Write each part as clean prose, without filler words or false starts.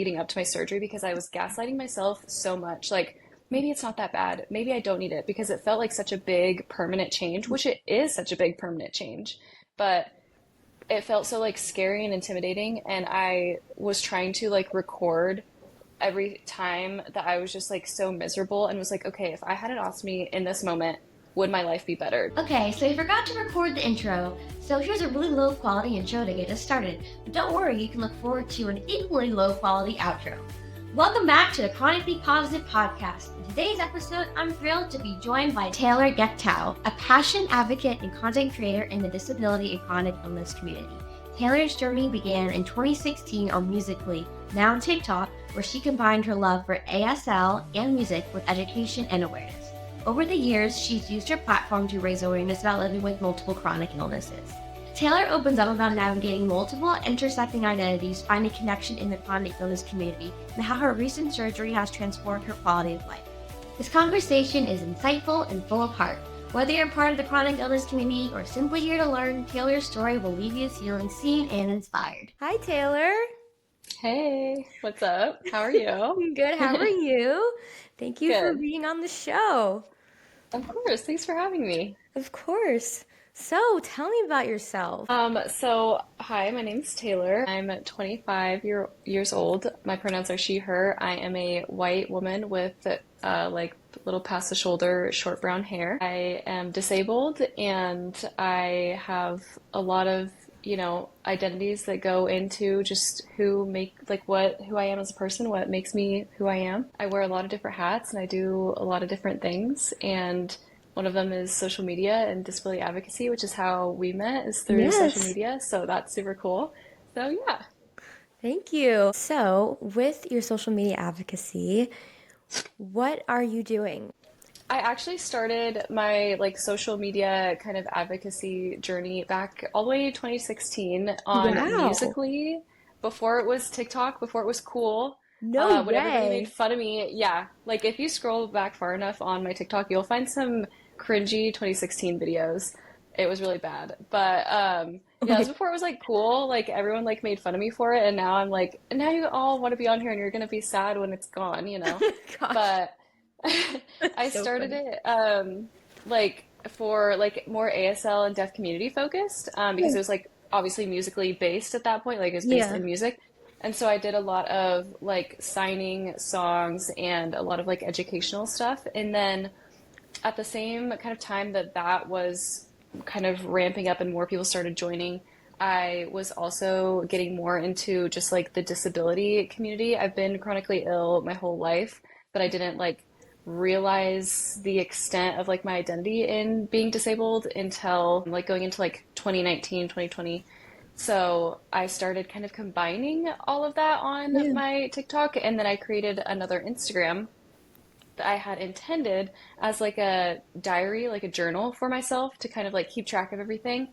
leading up to my surgery because I was gaslighting myself so much. Like, maybe it's not that bad. Maybe I don't need it because it felt like such a big permanent change, which it is such a big permanent change. But it felt so like scary and intimidating. And I was trying to like record every time that I was just like so miserable and was like, okay, if I had an ostomy in this moment, would my life be better? Okay, so I forgot to record the intro, so here's a really low quality intro to get us started. But don't worry, you can look forward to an equally low quality outro. Welcome back to the Chronically Positive Podcast. In today's episode, I'm thrilled to be joined by Tayler Goectau, a passionate advocate and content creator in the disability and chronic illness community. Taylor's journey began in 2016 on Musical.ly, now on TikTok, where she combined her love for ASL and music with education and awareness. Over the years, she's used her platform to raise awareness about living with multiple chronic illnesses. Taylor opens up about navigating multiple intersecting identities, finding connection in the chronic illness community, and how her recent surgery has transformed her quality of life. This conversation is insightful and full of heart. Whether you're part of the chronic illness community or simply here to learn, Taylor's story will leave you feeling seen and inspired. Hi, Taylor. Hey, what's up? How are you? I'm good. How are you? Thank you for Good. being on the show. Of course. Thanks for having me. Of course. So, tell me about yourself. Hi, my name's Taylor. I'm 25 years old. My pronouns are she, her. I am a white woman with like little past the shoulder short brown hair. I am disabled and I have a lot of, identities that go into just who I am as a person, what makes me who I am. I wear a lot of different hats and I do a lot of different things. And one of them is social media and disability advocacy, which is how we met, is through social Yes. media. So that's super cool. So yeah. Thank you. So, with your social media advocacy, what are you doing? I actually started my like social media kind of advocacy journey back all the way to 2016 on Wow. Musical.ly, before it was TikTok, before it was cool. No When everybody made way. fun of me, yeah. Like if you scroll back far enough on my TikTok, you'll find some cringy 2016 videos. It was really bad. But Oh yeah, it my, was before it was like cool. Like everyone like made fun of me for it, and now I'm like, now you all want to be on here and you're gonna be sad when it's gone, you oh know? my gosh. But That's I so started funny. it like for like more ASL and deaf community focused because it was like obviously musically based at that point, like it was based Yeah. in music. And so I did a lot of like signing songs and a lot of like educational stuff. And then at the same kind of time that that was kind of ramping up and more people started joining, I was also getting more into just like the disability community. I've been chronically ill my whole life, but I didn't like realize the extent of like my identity in being disabled until like going into like 2019, 2020. So I started kind of combining all of that on Yeah. my TikTok, and then I created another Instagram that I had intended as like a diary, like a journal for myself to kind of like keep track of everything.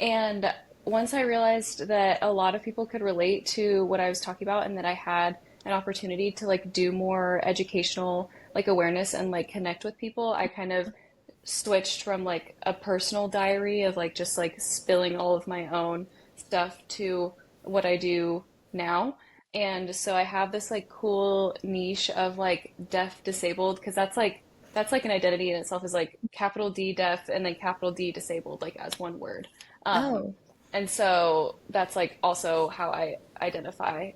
And once I realized that a lot of people could relate to what I was talking about and that I had an opportunity to like do more educational like awareness and like connect with people, I kind of switched from like a personal diary of like just like spilling all of my own stuff to what I do now. And so I have this like cool niche of like deaf disabled because that's like an identity in itself, is like capital D deaf and then capital D disabled like as one word. Um, Oh. and so that's like also how I identify.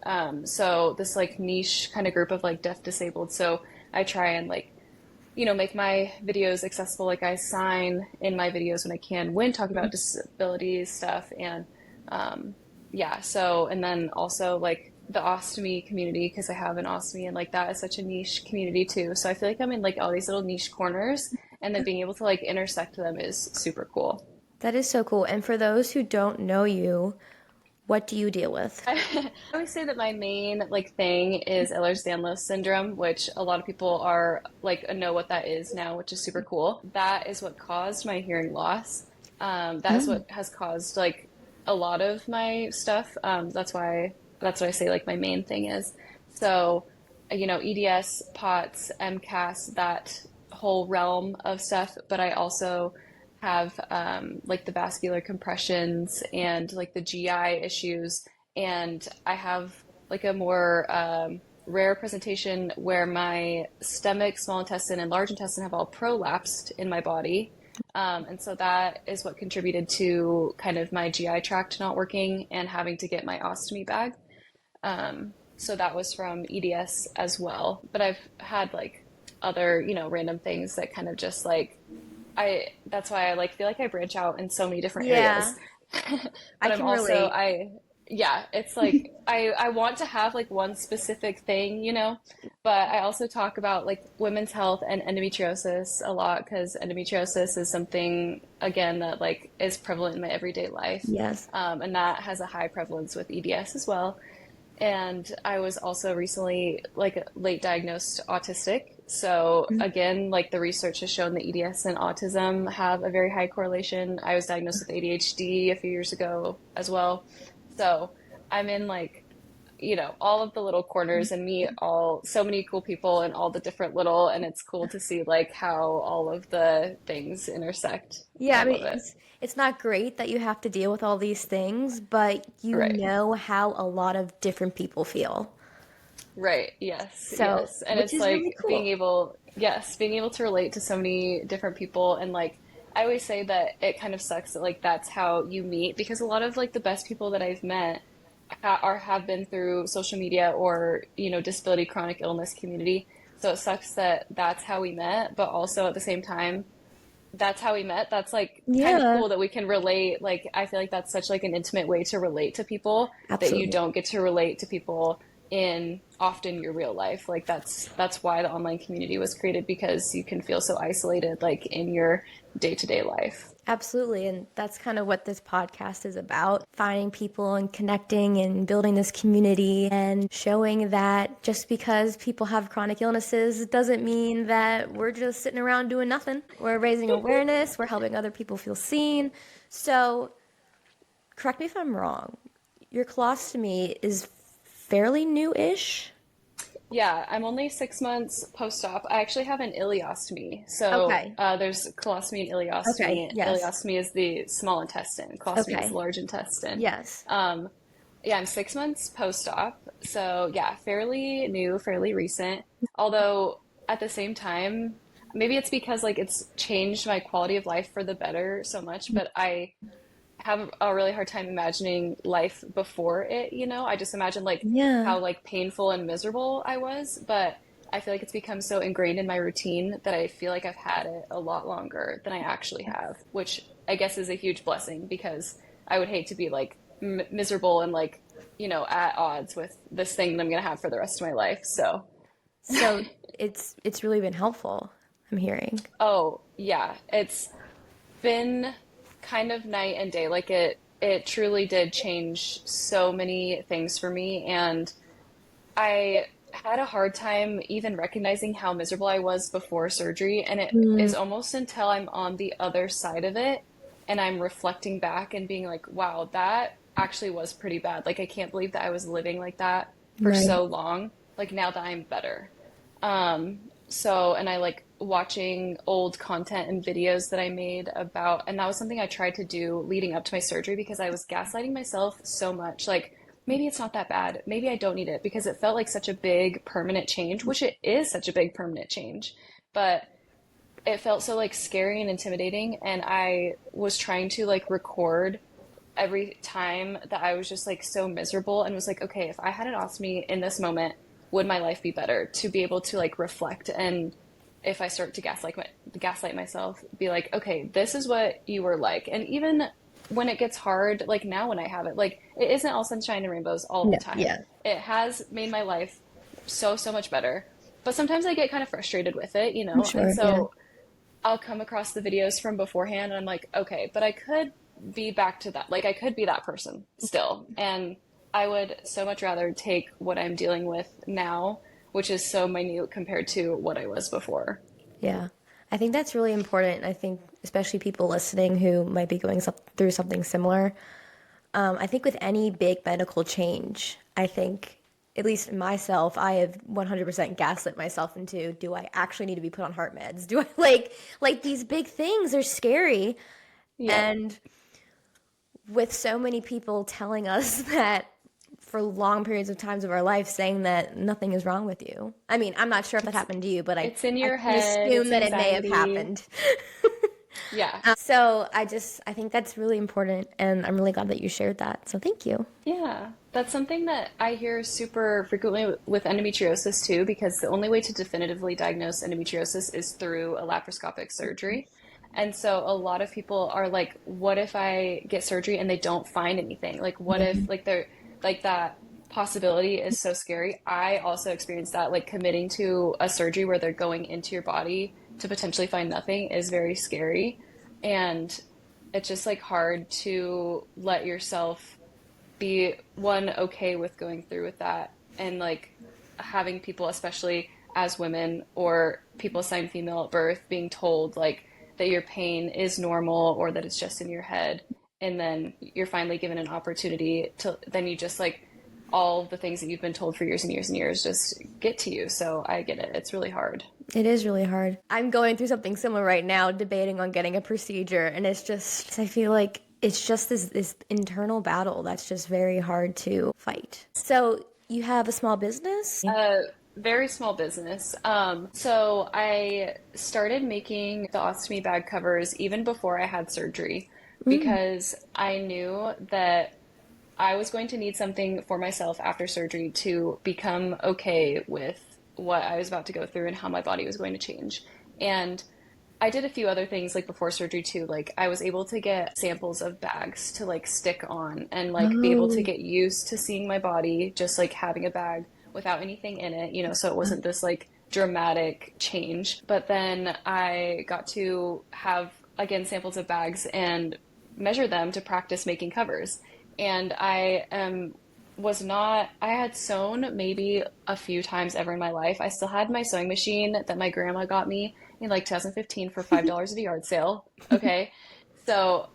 So this like niche kind of group of like deaf disabled. So I try and like make my videos accessible. Like I sign in my videos when I can when talking about disabilities stuff. And yeah, so, and then also like the ostomy community, because I have an ostomy and like that is such a niche community too. So I feel like I'm in like all these little niche corners and then being able to like intersect them is super cool. That is so cool. And for those who don't know you, what do you deal with? I always say that my main like thing is Ehlers-Danlos Syndrome, which a lot of people are like know what that is now, which is super cool. That is what caused my hearing loss. That is Oh. what has caused like a lot of my stuff. That's what I say like my main thing is. So, EDS, POTS, MCAS, that whole realm of stuff, but I also have like the vascular compressions and like the GI issues. And I have like a more rare presentation where my stomach, small intestine, and large intestine have all prolapsed in my body. And so that is what contributed to kind of my GI tract not working and having to get my ostomy bag. So that was from EDS as well. But I've had like other, random things that kind of just like that's why I like feel like I branch out in so many different Yeah, areas. I But I'm can also relate. yeah, it's like I want to have like one specific thing, but I also talk about like women's health and endometriosis a lot because endometriosis is something again that like is prevalent in my everyday life. Yes. And that has a high prevalence with EDS as well. And I was also recently like late diagnosed autistic. So again, like the research has shown that EDS and autism have a very high correlation. I was diagnosed with ADHD a few years ago as well. So I'm in like, all of the little corners and meet all so many cool people and all the different little, and it's cool to see like how all of the things intersect. Yeah, I I mean, love it. it's not great that you have to deal with all these things, but you Right. know how a lot of different people feel. Right. Yes. So, Yes. And which it's is really like cool. being able to relate to so many different people. And like, I always say that it kind of sucks that like that's how you meet because a lot of like the best people that I've met have been through social media or, disability, chronic illness community. So it sucks that that's how we met, but also at the same time, that's how we met. That's like kind of Yeah, cool that we can relate. Like, I feel like that's such like an intimate way to relate to people that you absolutely. don't get to relate to people in often your real life. Like that's why the online community was created because you can feel so isolated like in your day-to-day life. Absolutely. And that's kind of what this podcast is about, finding people and connecting and building this community and showing that just because people have chronic illnesses doesn't mean that we're just sitting around doing nothing. We're raising awareness, we're helping other people feel seen. So, correct me if I'm wrong, your colostomy is fairly new-ish? Yeah, I'm only 6 months post-op. I actually have an ileostomy. So Okay. there's colostomy and Okay. ileostomy. Yes. Ileostomy is the small intestine. Colostomy is the Okay. large intestine. Yes. Um, yeah, I'm 6 months post-op. So yeah, fairly new, fairly recent. Although at the same time, maybe it's because like it's changed my quality of life for the better so much, but I have a really hard time imagining life before it. I just imagine like Yeah. how like painful and miserable I was, but I feel like it's become so ingrained in my routine that I feel like I've had it a lot longer than I actually have, which I guess is a huge blessing because I would hate to be like miserable and like, at odds with this thing that I'm gonna have for the rest of my life. So, So it's really been helpful, I'm hearing. oh yeah, it's been kind of night and day. Like it truly did change so many things for me and I had a hard time even recognizing how miserable I was before surgery and it Mm, is almost until I'm on the other side of it and I'm reflecting back and being like, wow, that actually was pretty bad. Like I can't believe that I was living like that for right. so long. Like now that I'm better. And I like watching old content and videos that I made about, and that was something I tried to do leading up to my surgery because I was gaslighting myself so much. Like, maybe it's not that bad. Maybe I don't need it because it felt like such a big permanent change, which it is such a big permanent change. But it felt so like scary and intimidating. And I was trying to like record every time that I was just like so miserable and was like, okay, if I had an ostomy in this moment, would my life be better to be able to like reflect and if I start to gaslight myself, be like, okay, this is what you were like. And even when it gets hard, like now when I have it, like it isn't all sunshine and rainbows all the No, time. yeah. It has made my life so much better. But sometimes I get kind of frustrated with it. I'm And sure, yeah. so I'll come across the videos from beforehand and I'm like, okay, but I could be back to that. Like I could be that person still. And I would so much rather take what I'm dealing with now, which is so minute compared to what I was before. Yeah. I think that's really important. I think especially people listening who might be going through something similar. I think with any big medical change, I think, at least myself, I have 100% gaslit myself into, do I actually need to be put on heart meds? Do I like these big things are scary. Yep. And with so many people telling us that for long periods of times of our life saying that nothing is wrong with you. I mean, I'm not sure if that happened to you, but I It's in I your can head, assume it's that it may have anxiety. happened. Yeah. So I think that's really important, and I'm really glad that you shared that. So thank you. Yeah, that's something that I hear super frequently with endometriosis too, because the only way to definitively diagnose endometriosis is through a laparoscopic surgery. And so a lot of people are like, what if I get surgery and they don't find anything? Like, what Yeah. if, like, they're like that possibility is so scary. I also experienced that, like, committing to a surgery where they're going into your body to potentially find nothing is very scary. And it's just like hard to let yourself be one okay with going through with that and like having people, especially as women or people assigned female at birth, being told like that your pain is normal or that it's just in your head, and then you're finally given an opportunity to then you just like all the things that you've been told for years and years and years just get to you. So I get it, it's really hard. It is really hard. I'm going through something similar right now, debating on getting a procedure, and it's just, I feel like it's just this internal battle that's just very hard to fight. So, you have a small business? Uh, very small business. So I started making the ostomy bag covers even before I had surgery Mm. because I knew that I was going to need something for myself after surgery to become okay with what I was about to go through and how my body was going to change. And I did a few other things like before surgery too. Like I was able to get samples of bags to like stick on and like be able to Oh, get used to seeing my body just like having a bag without anything in it, so it wasn't this like dramatic change. But then I got to have again samples of bags and measure them to practice making covers. And was not, I had sewn maybe a few times ever in my life. I still had my sewing machine that my grandma got me in like 2015 for $5 at a yard sale. Okay. So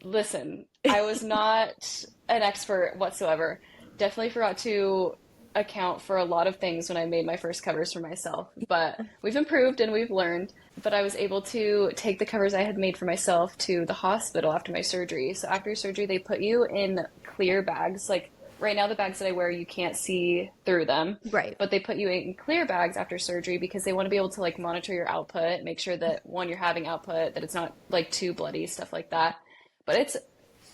listen, I was not an expert whatsoever. Definitely forgot to account for a lot of things when I made my first covers for myself, but we've improved and we've learned. But I was able to take the covers I had made for myself to the hospital after my surgery. So after surgery, they put you in clear bags. Like right now, the bags that I wear, you can't see through them, right. but they put you in clear bags after surgery because they want to be able to like monitor your output, make sure that one, you're having output, that it's not like too bloody, stuff like that. But it's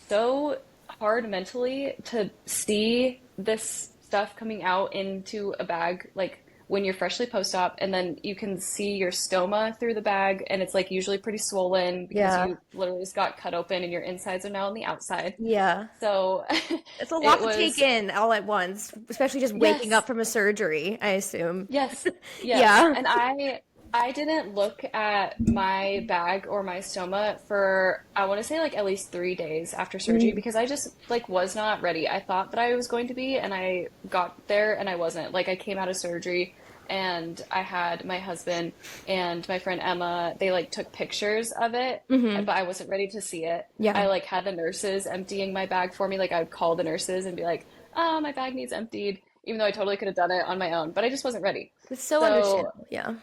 so hard mentally to see this stuff coming out into a bag like when you're freshly post-op and then you can see your stoma through the bag and it's like usually pretty swollen because Yeah. you literally just got cut open and your insides are now on the outside. Yeah. So It's a it lot to take was in all at once, especially just waking up yes. from a surgery, I assume. Yes, yes. Yeah. And I didn't look at my bag or my stoma for I want to say like at least 3 days after surgery Mm. because I just like was not ready. I thought that I was going to be and I got there and I wasn't. Like I came out of surgery and I had my husband and my friend Emma, they like took pictures of it, Hmm. but I wasn't ready to see it. Yeah. I like had the nurses emptying my bag for me. Like I would call the nurses and be like, "Oh, my bag needs emptied." Even though I totally could have done it on my own, but I just wasn't ready. It's so So understandable. Yeah.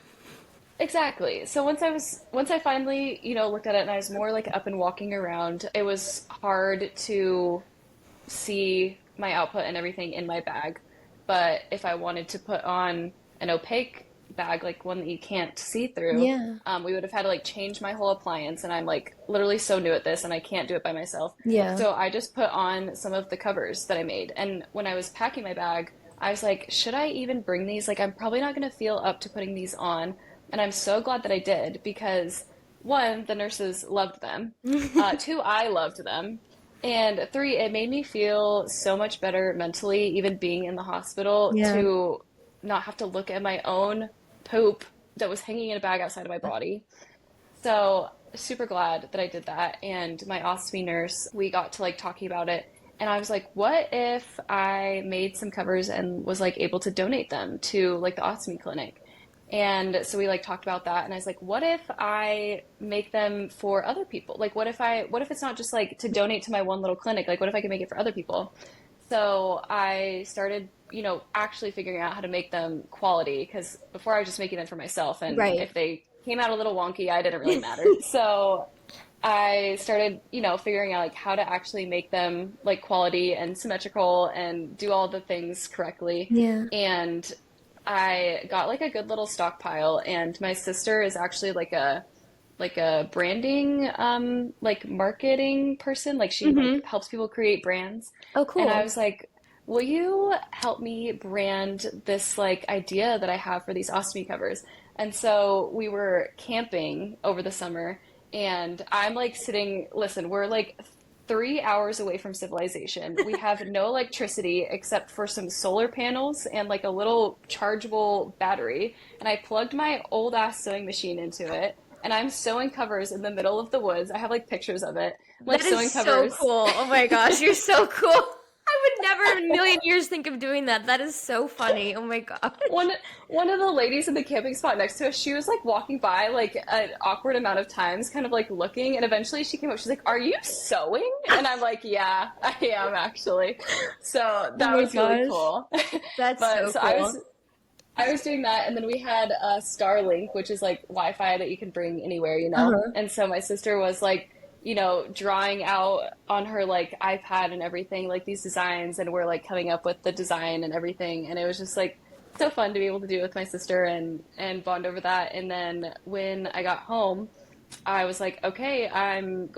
exactly. So once I finally, looked at it and I was more like up and walking around, it was hard to see my output and everything in my bag. But if I wanted to put on an opaque bag, like one that you can't see through, Yeah. we would have had to like change my whole appliance. And I'm like literally so new at this and I can't do it by myself. Yeah. So I just put on some of the covers that I made. And when I was packing my bag, I was like, should I even bring these? Like, I'm probably not going to feel up to putting these on. And I'm so glad that I did because one, the nurses loved them. Two, I loved them. And three, it made me feel so much better mentally, even being in the hospital, Yeah. to not have to look at my own poop that was hanging in a bag outside of my body. So super glad that I did that. And my ostomy nurse, we got to like talking about it. And I was like, what if I made some covers and was like able to donate them to like the ostomy clinic? And so we like talked about that and I was like, what if I make them for other people? Like what if it's not just like to donate to my one little clinic? Like what if I could make it for other people? So I started, actually figuring out how to make them quality because before I was just making them for myself and Right. if they came out a little wonky, I didn't really matter. So I started, figuring out like how to actually make them like quality and symmetrical and do all the things correctly. Yeah. And I got like a good little stockpile, and my sister is actually like a branding like marketing person. Like she like Mm-hmm. helps people create brands. Oh, And I cool. was like, will you help me brand this like idea that I have for these ostomy covers? And so we were camping over the summer, and I'm like sitting, listen, we're like 3 hours away from civilization. We have no electricity except for some solar panels and like a little chargeable battery. And I plugged my old ass sewing machine into it. And I'm sewing covers in the middle of the woods. I have like pictures of it. I'm like That is sewing so covers. cool. Oh my gosh, you're so cool. I would never in a million years think of doing that. That is so funny. Oh my gosh. One one of the ladies in the camping spot next to us, she was like walking by like an awkward amount of times, kind of like looking, and eventually she came up, she's like, "Are you sewing?" And I'm like, "Yeah, I am actually." So Oh that my was really gosh. cool. That's But so so I cool. was I was doing that, and then we had Starlink, which is like Wi-Fi that you can bring anywhere, you know. Uh-huh. And so my sister was like, drawing out on her like iPad and everything, like these designs, and we're like coming up with the design and everything, and it was just like so fun to be able to do it with my sister and bond over that. And then when I got home, I was like, okay, I'm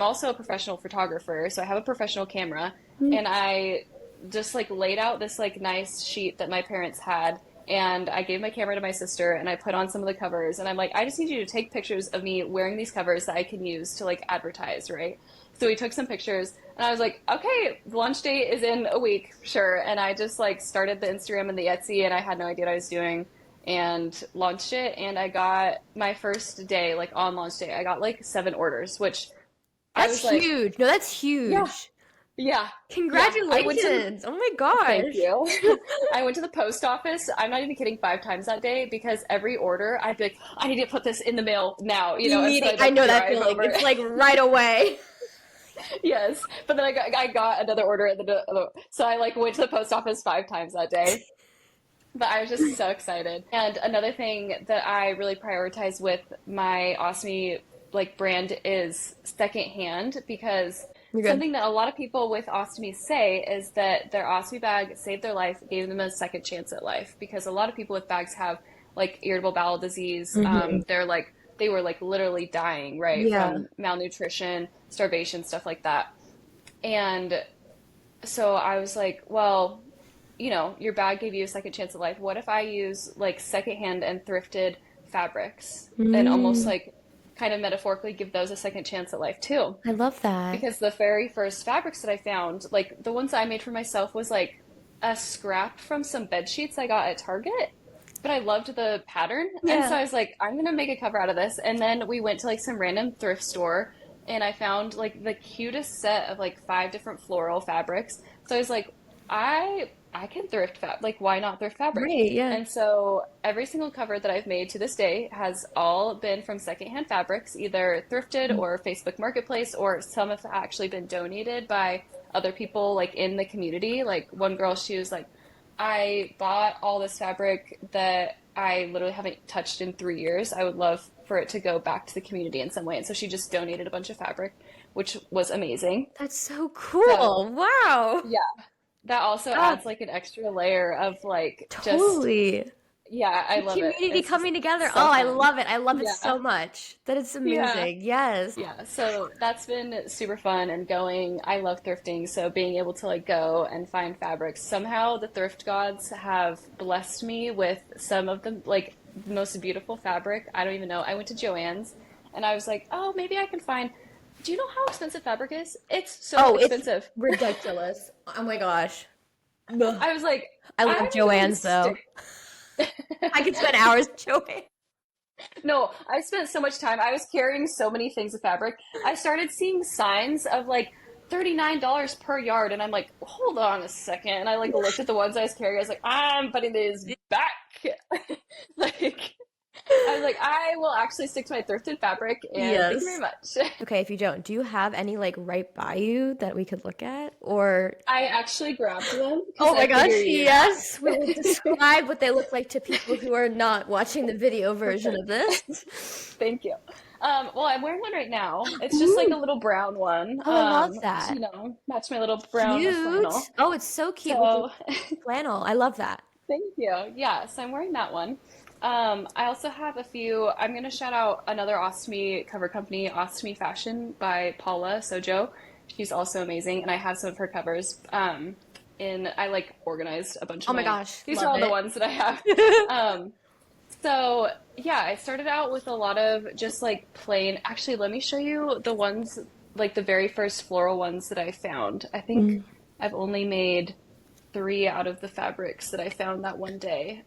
also a professional photographer, so I have a professional camera, and I just like laid out this like nice sheet that my parents had, and I gave my camera to my sister, and I put on some of the covers, and I'm like, I just need you to take pictures of me wearing these covers that I can use to like advertise, right? So we took some pictures, and I was like, okay, launch date is in a week, sure. And I just like started the Instagram and the Etsy, and I had no idea what I was doing, and launched it. And I got my first day, like on launch day, I got like 7 orders, which I That's was like, huge. No, that's yeah, huge. yeah, yeah. I went to the Congratulations. Oh my Thank gosh. you. I went to the post office. I'm not even kidding, 5 times that day, because every order I'd be like, I need to put this in the mail now, and so Immediate. I'd I like know that drive feeling. over. It's like right away. Yes, but then I got another order so I like went to the post office 5 times that day. But I was just so excited. And another thing that I really prioritize with my Ostomy like brand is secondhand, because You're good. something that a lot of people with ostomy say is that their ostomy bag saved their life, gave them a second chance at life. Because a lot of people with bags have like irritable bowel disease. Hmm. They were like literally dying, right, Yeah. from malnutrition, starvation, stuff like that. And so I was like, well, your bag gave you a second chance at life. What if I use like secondhand and thrifted fabrics and almost Mm, like kind of metaphorically give those a second chance at life too? I love that. Because the very first fabrics that I found, like the ones I made for myself, was like a scrap from some bed sheets I got at Target. But I loved the pattern. And so Yeah. I was like, I'm gonna make a cover out of this. And then we went to like some random thrift store, and I found like the cutest set of like 5 different floral fabrics. So I was like, I can thrift like why not thrift fabric? Right. Yeah. And so every single cover that I've made to this day has all been from secondhand fabrics, either thrifted or Facebook Marketplace, or some have actually been donated by other people like in the community. Like one girl, she was like, I bought all this fabric that I literally haven't touched in 3 years. I would love for it to go back to the community in some way. And so she just donated a bunch of fabric, which was amazing. That's so So cool. Wow. yeah, that also Ah, adds like an extra layer of like just, totally. yeah, I The love it. community It's just coming together. so Oh, I fun. love it. I love it Yeah. so much. That is Yeah. amazing. Yes. Yeah, so that's been super fun and going. I love thrifting, so being able to like go and find fabrics. Somehow the thrift gods have blessed me with some of the like the most beautiful fabric. I don't even know. I went to Joann's, and I was like, "Oh, maybe I can find." Do you know how expensive fabric is? It's so Oh, it's expensive. ridiculous. Oh my gosh. Ugh. I was like, I love I'm going Joanne's though. I could spend hours with Joanne. No, I spent so much time. I was carrying so many things of fabric. I started seeing signs of like $39 per yard, and I'm like, hold on a second. And I like looked at the ones I was carrying. I was like, I'm putting these back. Like, I was like, I will actually stick to my thrifted fabric, and thank you very Yes. much. Okay, if you don't, do you have any like right by you that we could look at? Or I actually grabbed them because oh my I figure gosh, you'd yes. We will ask. describe what they look like to people who are not watching the video version of Perfect. this. Thank you. Well, I'm wearing one right now. It's just like a Ooh. little brown one, Oh, I love to, that. match my little brown flannel. Cute. Oh, it's so cute with the So, flannel. I love that. thank you. Yeah, so I'm wearing that one. I also have a few. I'm going to shout out another ostomy cover company, Ostomy Fashion by Paula Sojo. She's also amazing, and I have some of her covers. I like organized a bunch Oh of my my. gosh, These are love all the it. ones that I have. Um, So, yeah, I started out with a lot of just like plain. Actually, let me show you the ones, like the very first floral ones that I found. I think Mm. I've only made three out of the fabrics that I found that one day.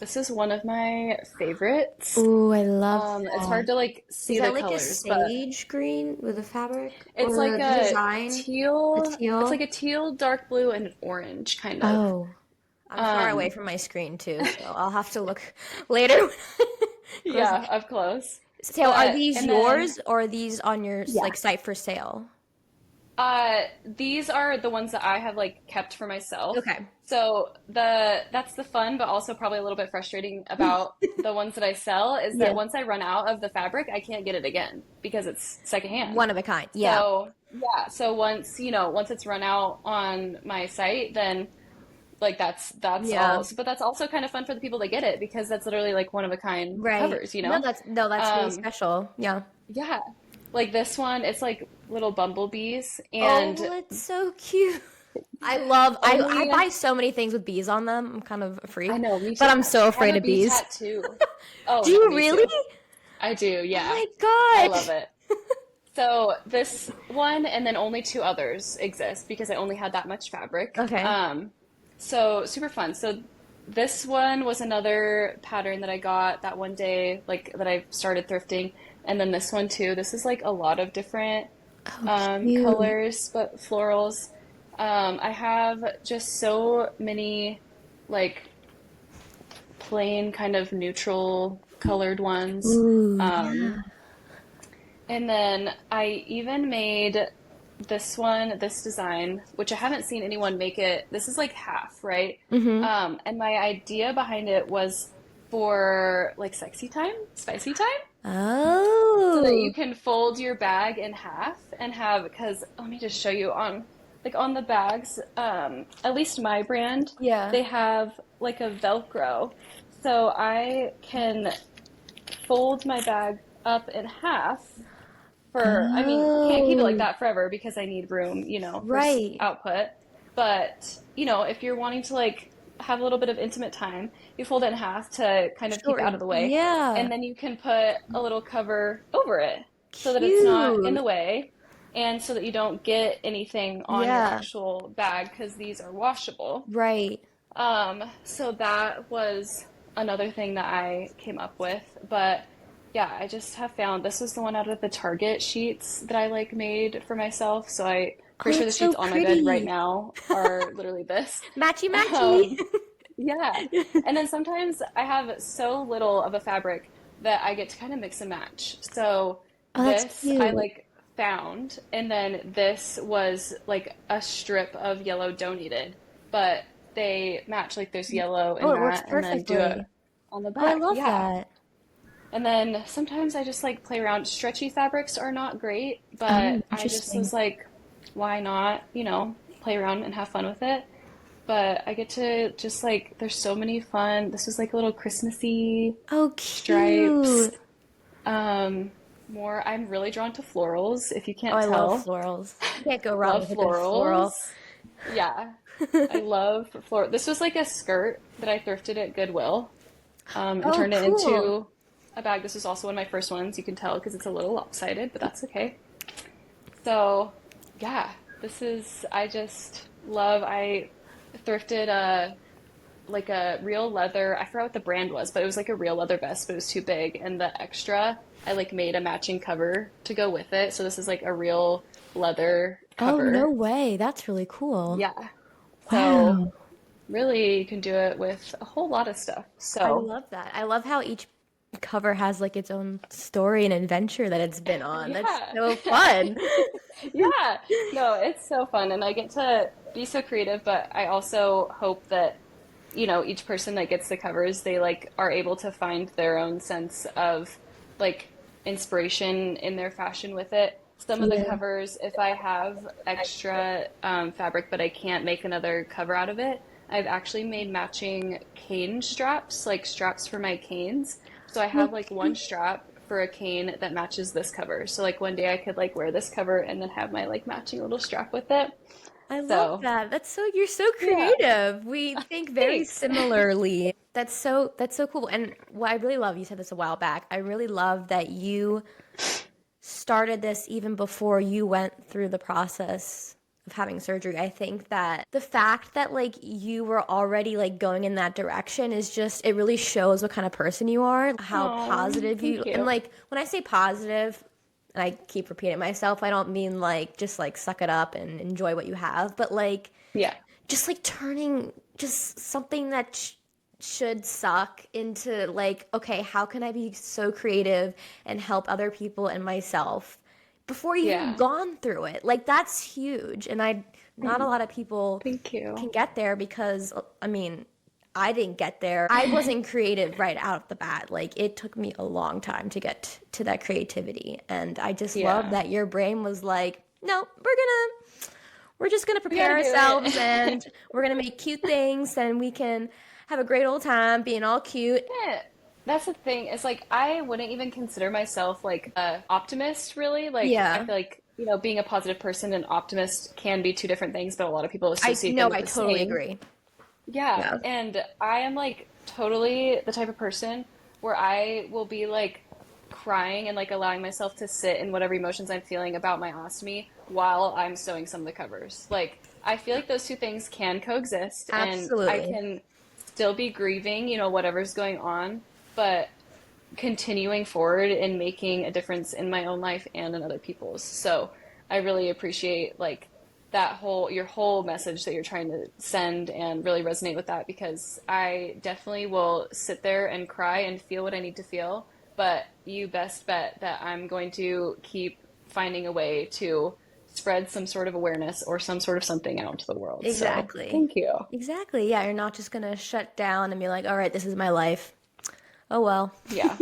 This is one of my favorites. Oh, I love It's that. hard to like Is see that the like a colors, but sage green with a fabric it's or like the a design? A teal. It's like teal? a teal, dark blue, and an orange kind of. Oh, I'm far away Um, from my screen too, so I'll have to look later. Close. yeah, up close. So are But these and then yours or are these on your yeah. like site for sale? These are the ones that I have like kept for myself. Okay. So that's the fun, but also probably a little bit frustrating about the ones that I sell is that Yeah. once I run out of the fabric, I can't get it again because it's secondhand. One of a kind. Yeah. So yeah, so once it's run out on my site, then like that's Yeah. all. But that's also kind of fun for the people that get it because that's literally like one of a kind Right. covers, you No, know? that's really Um, special. Yeah. yeah, like this one, it's like little bumblebees Oh, and it's so cute. I only buy so many things with bees on them. I'm kind of a I freak, know, me but too. I'm so I have afraid a of bee bees. tattoo. Oh Do no, you me really? too. I do, Oh yeah. my I God. love it. So this one and then only two others exist because I only had that much fabric. Okay. So super fun. So this one was another pattern that I got that one day, like that I started thrifting. And then this one too. This is like a lot of different Oh, cute. colors, but florals. I have just so many like plain kind of neutral colored ones. Ooh, Um, yeah. and then I even made this design, which I haven't seen anyone make it. This is like half, right? Mm-hmm. And my idea behind it was for like sexy time, spicy time, so that you Oh, can fold your bag in half and have, because let me just show you on the bags, at least my brand, yeah. they have like a Velcro. So I can fold my bag up in half I mean, can't keep it like Oh, that forever because I need room, for right. output. But, if you're wanting to like have a little bit of intimate time, you fold it in half to kind of keep it out of Shorten. the way. Yeah. And then you can put a little cover over it so that it's not in Cute. the way and so that you don't get anything on your Yeah. actual bag because these are washable. Right. So that was another thing that I came up with. But yeah, I just have found this was the one out of the Target sheets that I like made for myself. So I Oh, pretty sure the that's so sheets on my bed right pretty. now are literally this. Matchy matchy. Um, yeah. And then sometimes I have so little of a fabric that I get to kind of mix and match. So Oh, that's this I cute. like found, and then this was like a strip of yellow donated, but they match, like there's yellow Oh, in it works that, and then do it perfectly. on the Oh, I back. love Yeah. that. And then sometimes I just like play around. Stretchy fabrics are not great, Oh, but I just interesting. was like, why not, play around and have fun with it? But I get to just like, there's so many fun. This was like a little Christmassy Oh, stripes. cute. Um, I'm really drawn to florals, if you Oh, can't I love tell. florals. You can't go wrong Love with a good floral. florals. Yeah, I love floral. This was like a skirt that I thrifted at Goodwill, and Oh, turned it cool. into a bag. This was also one of my first ones. You can tell because it's a little lopsided, but that's okay. So, yeah, I just love, I thrifted like a real leather, I forgot what the brand was, but it was like a real leather vest, but it was too big. And the extra, I like made a matching cover to go with it. So this is like a real leather Oh, no cover. way. That's really cool. Yeah. So Wow. really you can do it with a whole lot of stuff. I So love that. I love how each cover has like its own story and adventure that it's been on. That's Yeah. so fun. Yeah. No, it's so fun and I get to be so creative, but I also hope that, each person that gets the covers, they like are able to find their own sense of like inspiration in their fashion with it. Some of the Yeah. covers, if I have extra fabric but I can't make another cover out of it, I've actually made matching cane straps, like straps for my canes. So I have like one strap for a cane that matches this cover. So like one day I could like wear this cover and then have my like matching little strap with it. I love So that. You're so yeah, creative. We think very thanks. similarly. That's so cool. And what I really love, you said this a while back. I really love that you started this even before you went through the process of having surgery. I think that the fact that like you were already like going in that direction is just it really shows what kind of person you are, how Oh, positive you thank and you. like when I say positive, and I keep repeating myself, I don't mean like just like suck it up and enjoy what you have, but like Yeah. just like turning just something that should suck into like, okay, how can I be so creative and help other people and myself before you've even Yeah. gone through it? Like that's huge. And not a Mm, lot of people thank you. can get there because, I mean, I didn't get there. I wasn't creative right out of the bat. Like it took me a long time to get to that creativity. And I just love Yeah. that your brain was like, no, we're just gonna We prepare gotta do ourselves it. and we're gonna make cute things and we can have a great old time being all cute. Yeah, that's the thing. It's like I wouldn't even consider myself like a optimist really. Like I Yeah. feel like, being a positive person and optimist can be two different things, but a lot of people I associate no, them with I the totally same. agree. Yeah, Yeah. and I am like totally the type of person where I will be like crying and like allowing myself to sit in whatever emotions I'm feeling about my ostomy while I'm sewing some of the covers. Like I feel like those two things can coexist and I Absolutely. can still be grieving, whatever's going on, but continuing forward and making a difference in my own life and in other people's. So I really appreciate like that whole your whole message that you're trying to send and really resonate with that because I definitely will sit there and cry and feel what I need to feel, but you best bet that I'm going to keep finding a way to spread some sort of awareness or some sort of something out to the world. So, Exactly. thank you. Exactly. Yeah, you're not just gonna shut down and be like, all right, this is my life. Oh well. Yeah.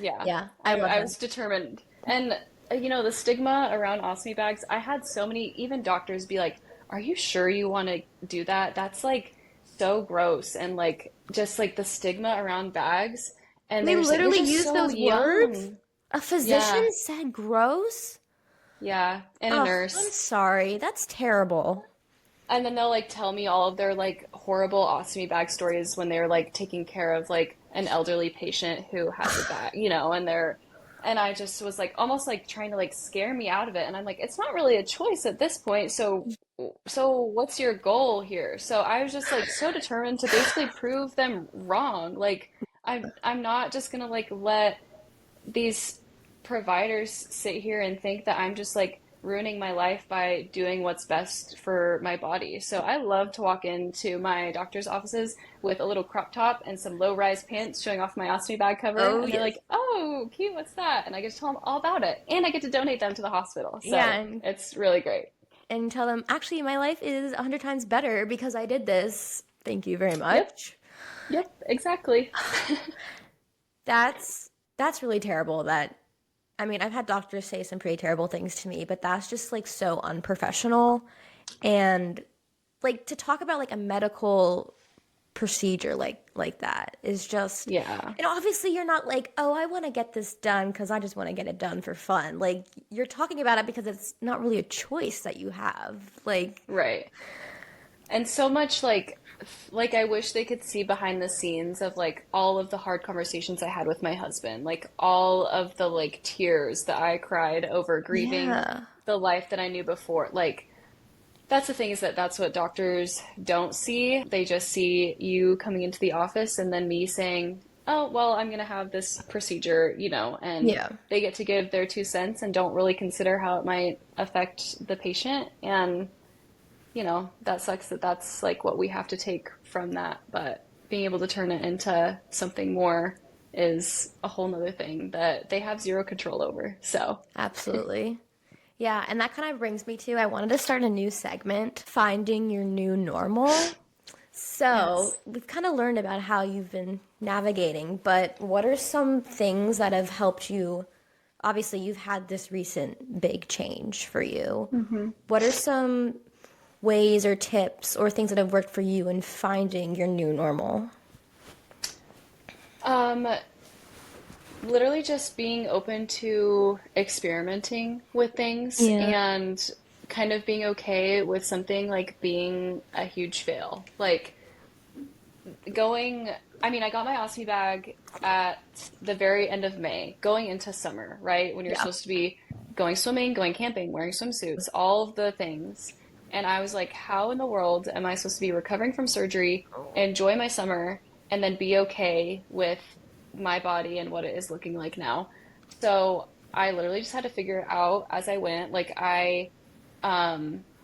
Yeah. Yeah, I I love I that. was determined. And the stigma around ostomy bags, I had so many even doctors be like, "Are you sure you want to do that? That's like so gross." And like just like the stigma around bags and they They were saying, "You're literally just use so those words? young." A physician Yeah. said gross? Yeah, and a Oh, I'm nurse. sorry. That's terrible. And then they'll like tell me all of their like horrible ostomy bag stories when they're like taking care of like an elderly patient who has a bag, and I just was like almost like trying to like scare me out of it. And I'm like, it's not really a choice at this point. So what's your goal here? So I was just like so determined to basically prove them wrong. Like I'm not just gonna like let these providers sit here and think that I'm just like ruining my life by doing what's best for my body. So I love to walk into my doctor's offices with a little crop top and some low-rise pants showing off my ostomy bag cover. Oh, And they're yes. like, oh, cute, what's that? And I get to tell them all about it. And I get to donate them to the hospital. Yeah, So it's really great. and tell them, actually, my life is 100 times better because I did this. Thank you very Yep, much. yep, exactly. That's really terrible that I mean, I've had doctors say some pretty terrible things to me, but that's just like so unprofessional. And like to talk about like a medical procedure like that is just Yeah, and obviously you're not like, "Oh, I want to get this done because I just want to get it done for fun." Like you're talking about it because it's not really a choice that you have. Like, right. And so much like I wish they could see behind the scenes of like all of the hard conversations I had with my husband, like all of the like tears that I cried over grieving yeah. the life that I knew before. Like that's the thing is that that's what doctors don't see. They just see you coming into the office and then me saying, "Oh, well, I'm going to have this procedure," and Yeah. they get to give their 2 cents and don't really consider how it might affect the patient. And that sucks that that's like what we have to take from that, but being able to turn it into something more is a whole nother thing that they have zero control over. So, Absolutely. Yeah, and that kind of brings me to I wanted to start a new segment, finding your new normal. So, yes. we've kind of learned about how you've been navigating, but what are some things that have helped you? Obviously, you've had this recent big change for you. Hmm. What are some ways or tips or things that have worked for you in finding your new normal? Um, Literally just being open to experimenting with things Yeah. and kind of being okay with something like being a huge fail. Like going, I mean, I got my ostomy bag at the very end of May, going into summer, right? When you're Yeah. supposed to be going swimming, going camping, wearing swimsuits, all of the things. And I was like, how in the world am I supposed to be recovering from surgery, enjoy my summer, and then be okay with my body and what it is looking like now? So I literally just had to figure it out as I went. Like I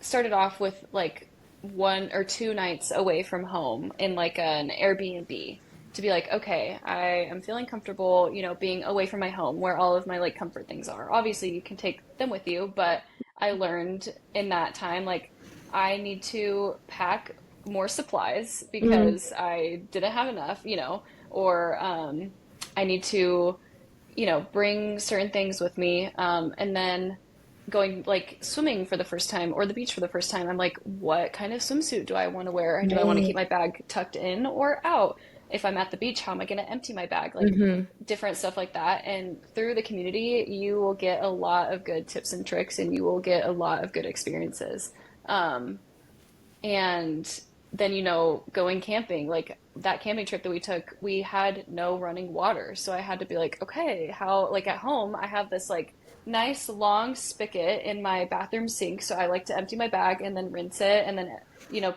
started off with like 1 or 2 nights away from home in like an Airbnb to be like, okay, I am feeling comfortable, being away from my home where all of my like comfort things are. Obviously, you can take them with you, but I learned in that time like I need to pack more supplies Mm. because I didn't have enough, or I need to bring certain things with me. And then going like swimming for the first time or the beach for the first time, I'm like, what kind of swimsuit do I want to wear? Do I want to keep Right. my bag tucked in or out? If I'm at the beach, how am I going to empty my bag? Like Mm-hmm. different stuff like that. And through the community, you will get a lot of good tips and tricks and you will get a lot of good experiences. Um, and then, going camping, like that camping trip that we took, we had no running water. So I had to be like, okay, how, like at home, I have this like nice long spigot in my bathroom sink. So I like to empty my bag and then rinse it and then,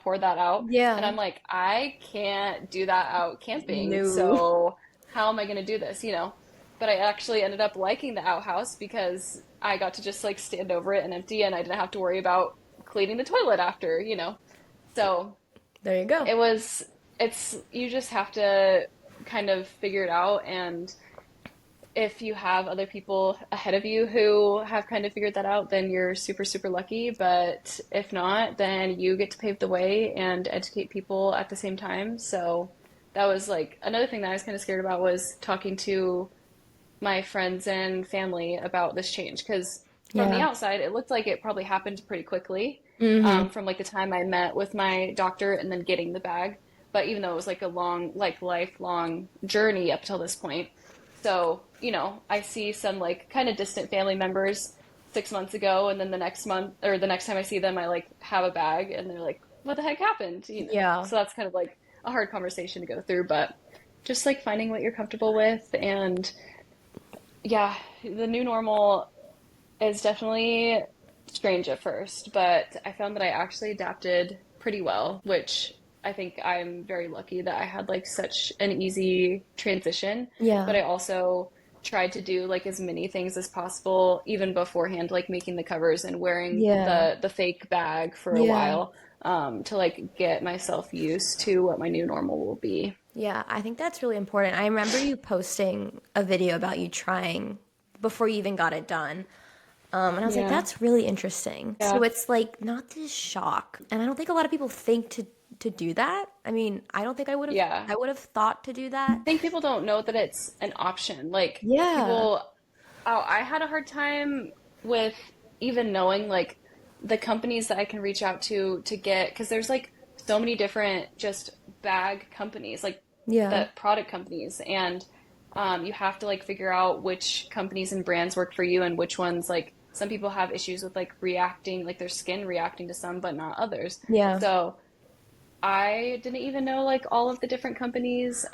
pour that out. And Yeah. I'm like, I can't do that out camping. No. So how am I going to do this, But I actually ended up liking the outhouse because I got to just like stand over it and empty and I didn't have to worry about cleaning the toilet after. So There you go. you just have to kind of figure it out. And if you have other people ahead of you who have kind of figured that out, then you're super, super lucky. But if not, then you get to pave the way and educate people at the same time. So that was like another thing that I was kind of scared about was talking to my friends and family about this change because from the Yeah. outside it looked like it probably happened pretty quickly, Mm-hmm. from like the time I met with my doctor and then getting the bag, but even though it was like a long like lifelong journey up till this point. So I see some like kind of distant family members 6 months ago and then the next month or the next time I see them I like have a bag and they're like, what the heck happened? Yeah. So that's kind of like a hard conversation to go through, but just like finding what you're comfortable with. And yeah, the new normal is definitely strange at first, but I found that I actually adapted pretty well, which I think I'm very lucky that I had like such an easy transition. But Yeah. I also tried to do like as many things as possible even beforehand, like making the covers and wearing Yeah. the fake bag for a Yeah. while, to like get myself used to what my new normal will be. Yeah, I think that's really important. I remember you posting a video about you trying before you even got it done. And I was like, Yeah. that's really interesting. So Yeah. it's like not this shock. And I don't think a lot of people think to do that. I mean, I don't think Yeah. I would have thought to do that. Think people don't know that it's an option. Like Yeah. people, oh, I had a hard time with even knowing like the companies that I can reach out to get, because there's like so many different just bag companies, like Yeah. the product companies, and you have to like figure out which companies and brands work for you and which ones like some people have issues with like reacting, like their skin reacting to some, but not others. Yeah. So I didn't even know like all of the different companies,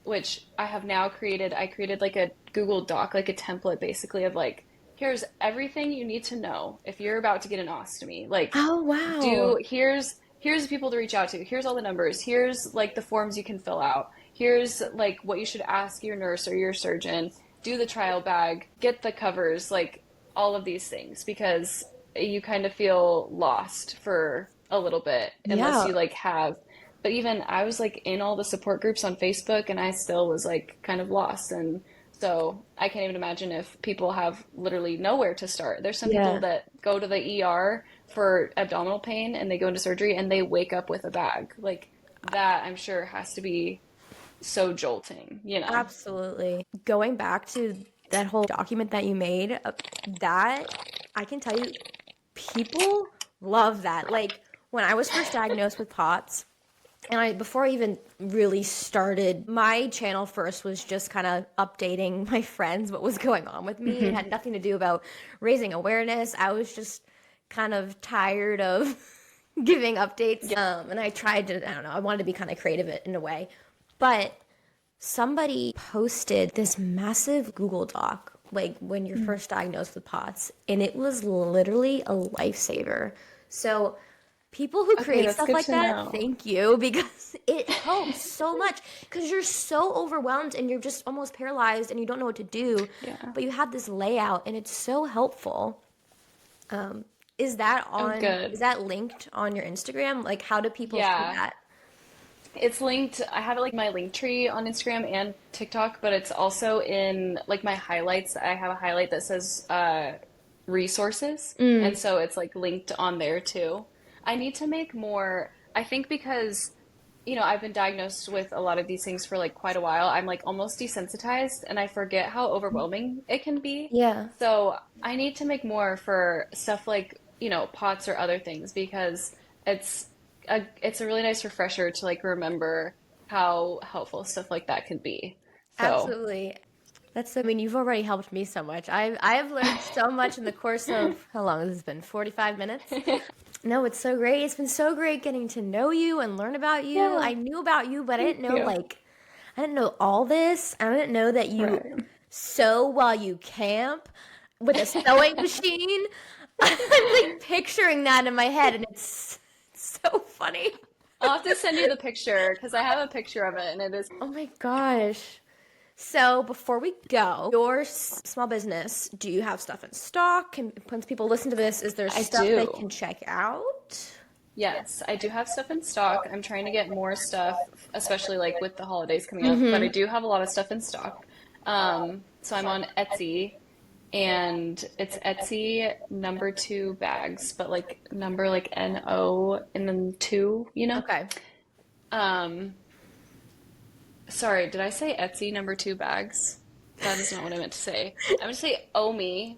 which I have now created. I created like a Google Doc, like a template basically of like, here's everything you need to know if you're about to get an ostomy. Like, Oh, wow. here's the people to reach out to. Here's all the numbers. Here's like the forms you can fill out. Here's like what you should ask your nurse or your surgeon. Do the trial bag, get the covers, like all of these things because you kind of feel lost for a little bit unless Yeah. you like have But even I was like in all the support groups on Facebook and I still was like kind of lost. And so I can't even imagine if people have literally nowhere to start. There's some people Yeah. that go to the ER for abdominal pain and they go into surgery and they wake up with a bag. Like that, I'm sure has to be so jolting, you know? Absolutely. Going back to that whole document that you made, that I can tell you, people love that. Like when I was first diagnosed with POTS, and before I even really started, my channel first was just kind of updating my friends what was going on with me. It Hmm. had nothing to do about raising awareness. I was just kind of tired of giving updates. Yeah. And I tried to, I don't know, I wanted to be kind of creative in a way. But somebody posted this massive Google Doc, like when you're first diagnosed with POTS, and it was literally a lifesaver. So people who Okay, create that's stuff good like to that, know. thank you, because it helps so much, because you're so overwhelmed and you're just almost paralyzed and you don't know what to do, Yeah. but you have this layout and it's so helpful. Um, is that Oh, on, is good. that linked on your Instagram? Like, how do people see Yeah. that? It's linked. I have it like my link tree on Instagram and TikTok, but it's also in like my highlights. I have a highlight that says resources, and so it's like linked on there too. I need to make more, I think because, I've been diagnosed with a lot of these things for like quite a while. I'm like almost desensitized and I forget how overwhelming it can be. Yeah. So I need to make more for stuff like, POTS or other things because it's it's a really nice refresher to like remember how helpful stuff like that can be. So, Absolutely. I mean, you've already helped me so much. I have learned so much in the course of, how long has this been? 45 minutes? No, it's so great. It's been so great getting to know you and learn about you. yeah, I knew about you, but thank you. I didn't know all this. I didn't know that you Right. sew while you camp with a sewing machine. I'm like picturing that in my head, and it's so funny. I'll have to send you the picture because I have a picture of it and it is. Oh my gosh. So before we go, your small business, do you have stuff in stock? Once people listen to this, is there I stuff they do. can check out? Yes, I do have stuff in stock. I'm trying to get more stuff, especially like with the holidays coming up, but I do have a lot of stuff in stock. So I'm on Etsy and it's Etsy number two bags, but like number like N-O and then two, you know? Okay. Um, Sorry, did I say Etsy number two bags? That is not what I meant to say. I meant to say Omi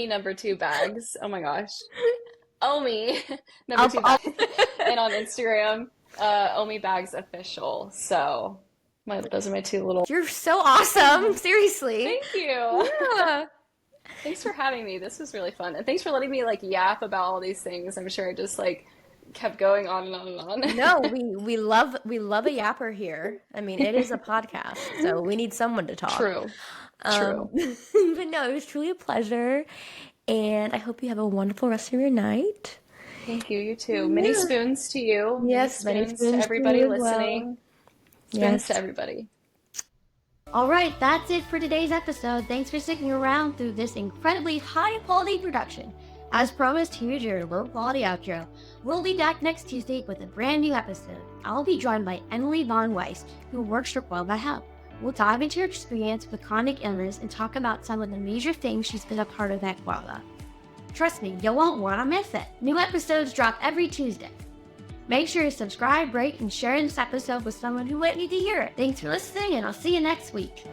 number two bags. Oh my gosh. Omi number two I'll bags. And on Instagram, Omi Bags Official. So those are my two little. You're so awesome. Seriously. Thank you. Yeah. Thanks for having me. This was really fun. And thanks for letting me like yap about all these things. I'm sure I just like kept going on and on and No, on. we love a yapper here. I mean, it is a podcast, so we need someone to talk. True. True. But no, it was truly a pleasure, and I hope you have a wonderful rest of your night. Thank you. You too. Many Yeah. spoons to you. Many Yes, many spoons to spoons to everybody you as well. listening. Spoons to Yes. everybody. All right, that's it for today's episode. Thanks for sticking around through this incredibly high quality production. As promised, here's your low quality outro. We'll be back next Tuesday with a brand new episode. I'll be joined by Emily Von Weiss, who works for Qualba Health. We'll dive into her experience with chronic illness and talk about some of the major things she's been a part of at Qualba. Trust me, you won't want to miss it. New episodes drop every Tuesday. Make sure to subscribe, rate, and share this episode with someone who might need to hear it. Thanks for listening, and I'll see you next week.